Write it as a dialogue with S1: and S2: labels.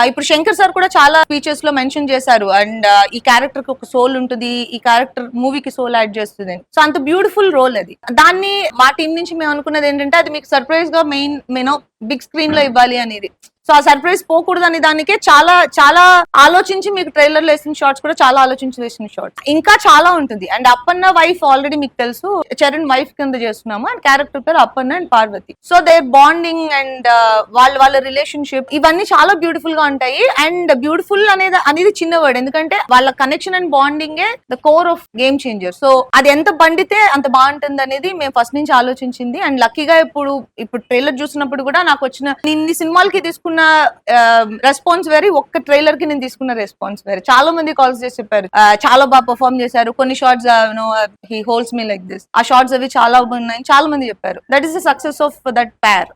S1: ఇప్పుడు శంకర్ సార్ కూడా చాలా స్పీచెస్ లో మెన్షన్ చేశారు అండ్ ఈ క్యారెక్టర్ కి ఒక సోల్ ఉంటుంది, ఈ క్యారెక్టర్ మూవీకి సోల్ యాడ్ చేస్తుంది. సో అంత బ్యూటిఫుల్ రోల్ అది. దాన్ని మా టీం నుంచి మేము అనుకున్నది ఏంటంటే అది మీకు సర్ప్రైజ్ గా మెయిన్ బిగ్ స్క్రీన్ లో ఇవ్వాలి అనేది. సో ఆ సర్ప్రైజ్ పోకూడదు అనే దానికే చాలా చాలా ఆలోచించి మీకు ట్రైలర్ లో వేసిన షార్ట్స్ కూడా చాలా ఆలోచించి వేసిన షార్ట్స్. ఇంకా చాలా ఉంటుంది. అండ్ అప్పన్న వైఫ్ ఆల్రెడీ మీకు తెలుసు, చరణ్ వైఫ్ కింద చేస్తున్నాము. అండ్ క్యారెక్టర్ పేరు Appanna and Parvati. So their bonding and వాళ్ళ రిలేషన్షిప్ ఇవన్నీ చాలా బ్యూటిఫుల్ గా ఉంటాయి. అండ్ బ్యూటిఫుల్ అనేది చిన్న వర్డ్, ఎందుకంటే వాళ్ళ connection and bonding the core of game changer. So అది ఎంత పండితే అంత బాగుంటుంది అనేది మేము ఫస్ట్ నుంచి ఆలోచించింది. అండ్ లక్కీగా ఇప్పుడు ట్రైలర్ చూసినప్పుడు కూడా నాకు వచ్చిన ఇన్ని సినిమాలకి తీసుకున్న రెస్పాన్స్ వేరే, ఒక్క ట్రైలర్ కి నేను తీసుకున్న రెస్పాన్స్ వేరే. చాలా మంది కాల్స్ చేసి చెప్పారు చాలా బాగా పర్ఫార్మ్ చేశారు, కొన్ని shorts he holds me like this, ఆ షార్ట్స్ అవి చాలా బాగున్నాయి చాలా మంది చెప్పారు. That is the success of that pair.